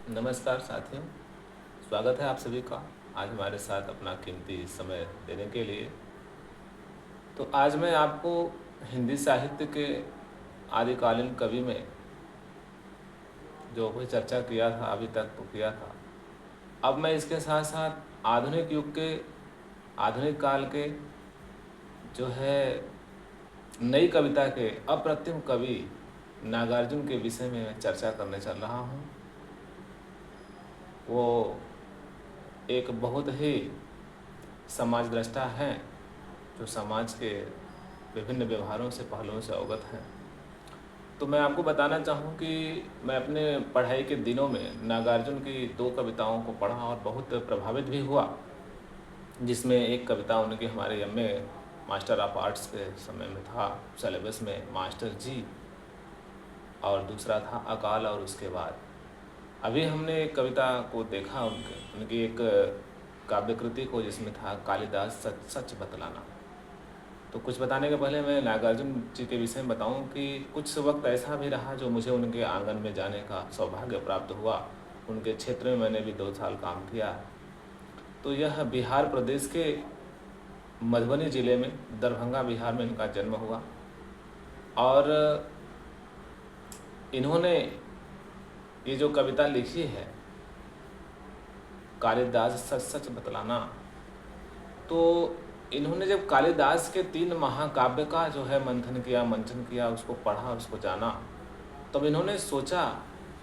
नमस्कार साथियों, स्वागत है आप सभी का आज हमारे साथ अपना कीमती समय देने के लिए। तो आज मैं आपको हिंदी साहित्य के आदिकालीन कवि में जो कोई चर्चा किया था अभी तक तो किया था, अब मैं इसके साथ साथ आधुनिक युग के आधुनिक काल के जो है नई कविता के अप्रतिम कवि नागार्जुन के विषय में मैं चर्चा करने चल रहा हूँ। वो एक बहुत ही समाज द्रष्टा हैं जो समाज के विभिन्न व्यवहारों से पहलुओं से अवगत हैं। तो मैं आपको बताना चाहूँ कि मैं अपने पढ़ाई के दिनों में नागार्जुन की 2 कविताओं को पढ़ा और बहुत प्रभावित भी हुआ, जिसमें एक कविता उनकी हमारे एमए मास्टर ऑफ आर्ट्स के समय में था सिलेबस में मास्टर जी, और दूसरा था अकाल और उसके बाद। अभी हमने एक कविता को देखा उनकी एक काव्यकृति को जिसमें था कालिदास सच सच बतलाना। तो कुछ बताने के पहले मैं नागार्जुन जी के विषय में बताऊं कि कुछ वक्त ऐसा भी रहा जो मुझे उनके आंगन में जाने का सौभाग्य प्राप्त हुआ। उनके क्षेत्र में मैंने भी 2 साल काम किया। तो यह बिहार प्रदेश के मधुबनी ज़िले में दरभंगा बिहार में इनका जन्म हुआ और इन्होंने ये जो कविता लिखी है कालिदास सच सच बतलाना, तो इन्होंने जब कालिदास के 3 महाकाव्य का जो है मंथन किया, उसको पढ़ा, उसको जाना, तब इन्होंने सोचा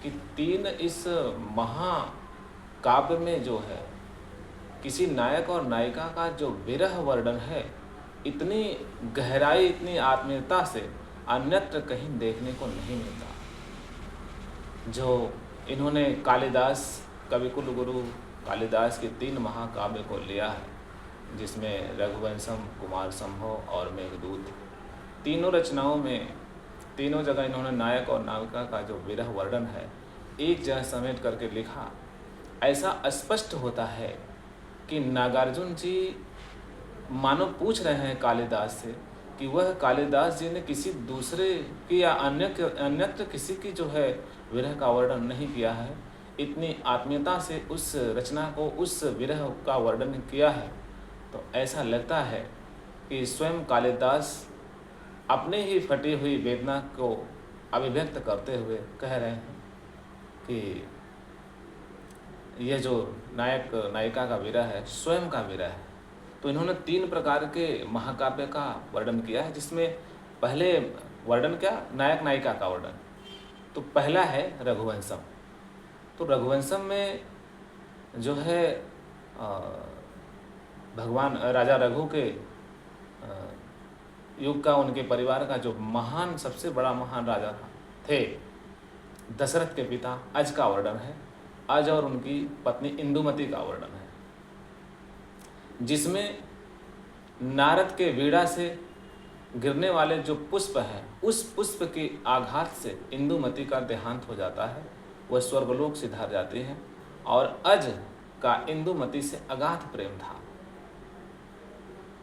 कि 3 इस महाकाव्य में जो है किसी नायक और नायिका का जो विरह वर्णन है, इतनी गहराई, इतनी आत्मीयता से अन्यत्र कहीं देखने को नहीं मिलता। जो इन्होंने कालिदास कविकुल गुरु कालिदास के 3 महाकाव्य को लिया है, जिसमें रघुवंशम, कुमार संभव और मेघदूत, तीनों रचनाओं में तीनों जगह इन्होंने नायक और नायिका का जो विरह वर्णन है एक जगह समेट करके लिखा। ऐसा स्पष्ट होता है कि नागार्जुन जी मानो पूछ रहे हैं कालिदास से कि वह कालिदास जी ने किसी दूसरे की या अन्यत्र किसी की जो है विरह का वर्णन नहीं किया है, इतनी आत्मीयता से उस रचना को, उस विरह का वर्णन किया है। तो ऐसा लगता है कि स्वयं कालिदास अपने ही फटी हुई वेदना को अभिव्यक्त करते हुए कह रहे हैं कि यह जो नायक नायिका का विरह है स्वयं का विरह है। तो इन्होंने 3 प्रकार के महाकाव्य का वर्णन किया है, जिसमें पहले वर्णन क्या, नायक नायिका का वर्णन। तो पहला है रघुवंशम। तो रघुवंशम में जो है भगवान राजा रघु के युग का, उनके परिवार का जो महान, सबसे बड़ा महान राजा थे दशरथ के पिता अज का वर्णन है। अज और उनकी पत्नी इंदुमती का वर्णन है, जिसमें नारद के वीणा से गिरने वाले जो पुष्प है, उस पुष्प के आघात से इंदुमती का देहांत हो जाता है, वह स्वर्गलोक सिधार जाती है। और अज का इंदुमती से अगाध प्रेम था,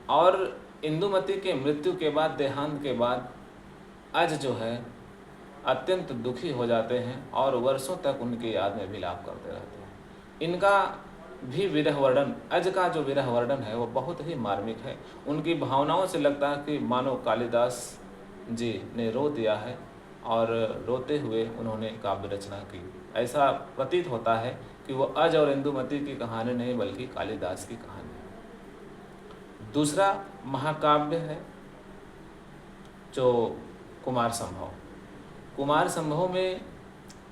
और इंदुमती के मृत्यु के बाद, देहांत के बाद अज जो है अत्यंत दुखी हो जाते हैं और वर्षों तक उनकी याद में विलाप करते रहते हैं। इनका भी विरह वर्णन, अज का जो विरह वर्णन है वो बहुत ही मार्मिक है। उनकी भावनाओं से लगता है कि मानो कालिदास जी ने रो दिया है और रोते हुए उन्होंने काव्य रचना की। ऐसा प्रतीत होता है कि वो अज और इंदुमती की कहानी नहीं बल्कि कालिदास की कहानी है। दूसरा महाकाव्य है जो कुमार संभव। कुमार संभव में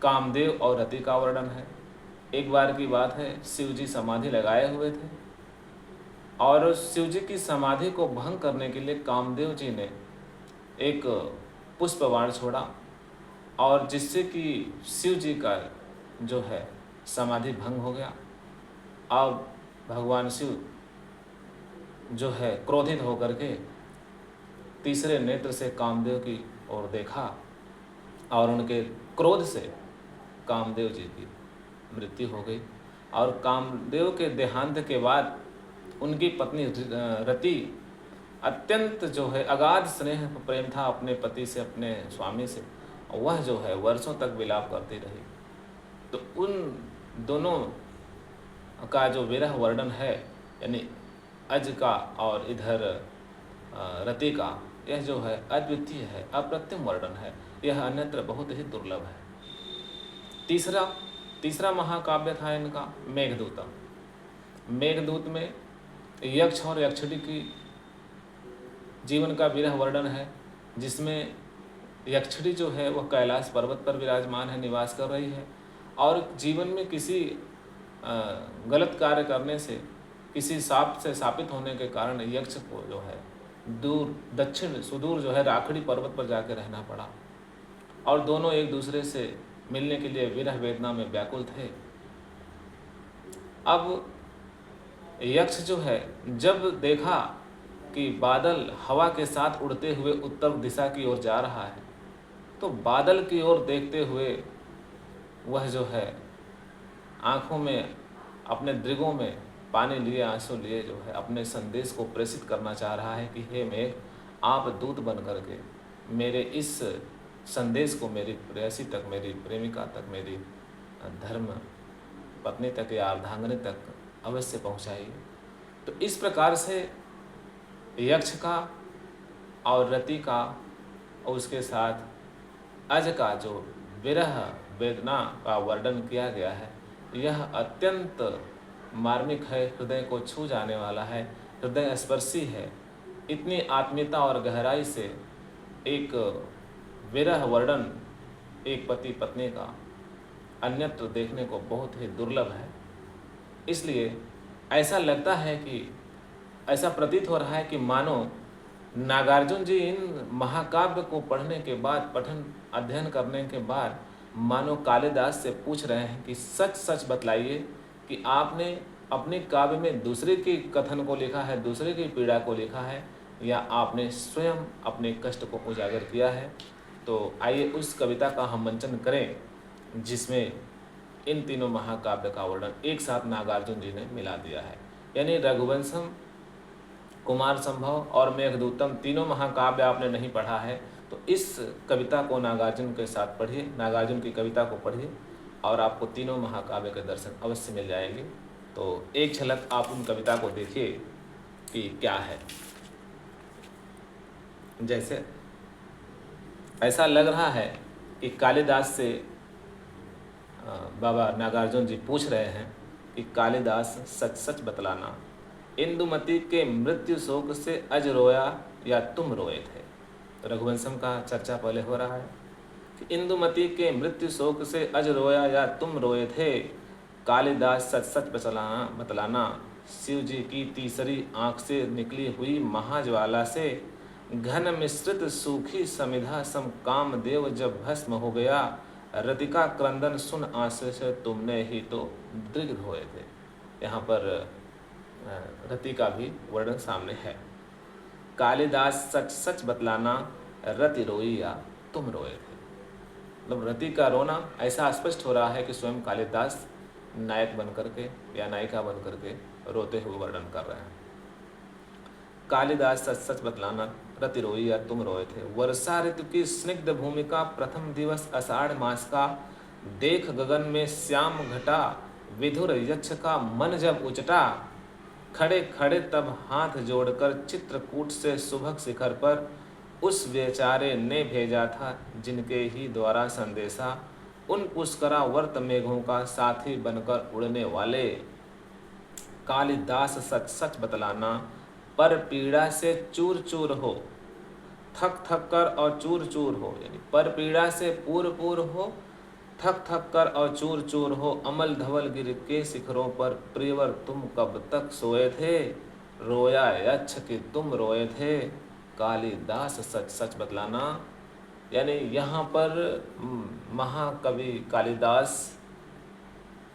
कामदेव और रति का वर्णन है। एक बार की बात है, शिव जी समाधि लगाए हुए थे और शिव जी की समाधि को भंग करने के लिए कामदेव जी ने एक पुष्प बाण छोड़ा, और जिससे कि शिव जी का जो है समाधि भंग हो गया। अब भगवान शिव जो है क्रोधित होकर के तीसरे नेत्र से कामदेव की ओर देखा और उनके क्रोध से कामदेव जी की मृत्यु हो गई। और कामदेव के देहांत के बाद उनकी पत्नी रति अत्यंत जो है अगाध स्नेह प्रेम था अपने पति से, अपने स्वामी से, वह जो है वर्षों तक विलाप करती रही। तो उन दोनों का जो विरह वर्णन है, यानी अज का और इधर रति का, यह जो है अद्वितीय है, अप्रतिम वर्णन है। यह अन्यत्र बहुत ही दुर्लभ है। तीसरा महाकाव्य था इनका मेघदूतम। मेघदूत में यक्ष और यक्षिणी की जीवन का विरह वर्णन है, जिसमें यक्षिणी जो है वह कैलाश पर्वत पर विराजमान है, निवास कर रही है, और जीवन में किसी गलत कार्य करने से, किसी शाप से शापित होने के कारण यक्ष को जो है दूर दक्षिण सुदूर जो है राखड़ी पर्वत पर जाकर रहना पड़ा, और दोनों एक दूसरे से मिलने के लिए विरह वेदना में व्याकुल थे। अब यक्ष जो है जब देखा कि बादल हवा के साथ उड़ते हुए उत्तर दिशा की ओर जा रहा है, तो बादल की ओर देखते हुए वह जो है आँखों में, अपने दृगों में पानी लिए, आंसू लिए जो है अपने संदेश को प्रेषित करना चाह रहा है कि हे मेघ, आप दूत बन करके मेरे इस संदेश को मेरी प्रेयसी तक, मेरी प्रेमिका तक, मेरी धर्म पत्नी तक या अर्धांगिनी तक अवश्य पहुँचाइए। तो इस प्रकार से यक्ष का और रति का और उसके साथ अज का जो विरह वेदना का वर्णन किया गया है, यह अत्यंत मार्मिक है, हृदय को छू जाने वाला है, हृदय स्पर्शी है। इतनी आत्मीयता और गहराई से एक विरह वर्णन एक पति पत्नी का अन्यत्र देखने को बहुत ही दुर्लभ है। इसलिए ऐसा लगता है कि, ऐसा प्रतीत हो रहा है कि मानो नागार्जुन जी इन महाकाव्य को पढ़ने के बाद, पठन अध्ययन करने के बाद, मानो कालिदास से पूछ रहे हैं कि सच सच बतलाइए कि आपने अपने काव्य में दूसरे के कथन को लिखा है, दूसरे की पीड़ा को लिखा है, या आपने स्वयं अपने कष्ट को उजागर किया है। तो आइए उस कविता का हम मंचन करें जिसमें इन तीनों महाकाव्य का वर्णन एक साथ नागार्जुन जी ने मिला दिया है। यानी रघुवंशम, कुमार संभव और मेघदूतम तीनों महाकाव्य आपने नहीं पढ़ा है तो इस कविता को नागार्जुन के साथ पढ़िए, नागार्जुन की कविता को पढ़िए और आपको तीनों महाकाव्य के दर्शन अवश्य मिल जाएंगे। तो एक झलक आप उन कविता को देखिए कि क्या है। जैसे ऐसा लग रहा है कि कालिदास से बाबा नागार्जुन जी पूछ रहे हैं कि कालिदास सच सच बतलाना, इंदुमती के मृत्यु शोक से अज रोया या तुम रोए थे। तो रघुवंशम का चर्चा पहले हो रहा है कि इंदुमती के मृत्यु शोक से अज रोया या तुम रोए थे। कालिदास सच सच बतलाना, शिव जी की तीसरी आँख से निकली हुई महाज्वाला से घन मिश्रित सूखी समिधा सम कामदेव जब भस्म हो गया, रतिका क्रंदन सुन आंसू से तुमने ही तो दृग्ध हुए थे। यहाँ पर रति का भी वर्णन सामने है। कालिदास सच सच बतलाना, रति रोई या तुम रोए थे। मतलब रति का रोना ऐसा स्पष्ट हो रहा है कि स्वयं कालिदास नायक बन करके या नायिका बन करके रोते हुए वर्णन कर रहे हैं। कालिदास सच सच बतलाना, रति रोई या तुम रोए थे। वर्षा ऋतु की स्निग्ध भूमिका, प्रथम दिवस आषाढ़ मास का, देख गगन में श्याम घटा, विधुर यक्ष का मन जब उचटा, खड़े खड़े तब हाथ जोड़कर चित्रकूट से सुभग शिखर पर उस बेचारे ने भेजा था जिनके ही द्वारा संदेशा, उन पुष्करा वर्त मेघों का साथी बनकर उड़ने वाले। कालिदास सच सच बतलाना, पर पीड़ा से चूर चूर हो, थक थक कर और चूर चूर हो, यानी पर पीड़ा से पूर पूर हो, थक थक कर और चूर चूर हो, अमल धवल गिर के शिखरों पर प्रियवर तुम कब तक सोए थे, रोया यक्ष कि तुम रोए थे। कालिदास सच सच बतलाना, यानी यहाँ पर महाकवि कालिदास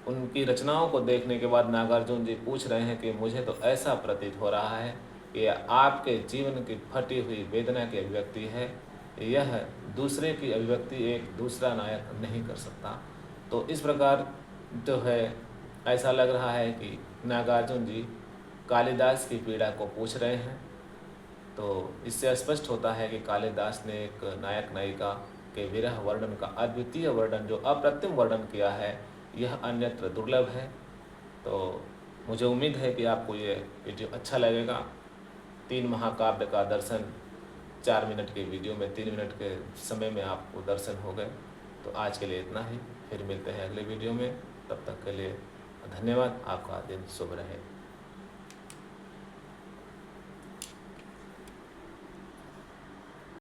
उनकी रचनाओं को देखने के बाद नागार्जुन जी पूछ रहे हैं कि मुझे तो ऐसा प्रतीत हो रहा है कि आपके जीवन की फटी हुई वेदना की अभिव्यक्ति है, यह दूसरे की अभिव्यक्ति एक दूसरा नायक नहीं कर सकता। तो इस प्रकार जो है ऐसा लग रहा है कि नागार्जुन जी कालिदास की पीड़ा को पूछ रहे हैं। तो इससे स्पष्ट होता है कि कालिदास ने एक नायक नायिका के विरह वर्णन का अद्वितीय वर्णन, जो अप्रतिम वर्णन किया है, यह अन्यत्र दुर्लभ है। तो मुझे उम्मीद है कि आपको ये वीडियो अच्छा लगेगा। 3 महाकाव्य का दर्शन 4 मिनट के वीडियो में 3 मिनट के समय में आपको दर्शन हो गए। तो आज के लिए इतना ही, फिर मिलते हैं अगले वीडियो में। तब तक के लिए धन्यवाद। आपका दिन शुभ रहे।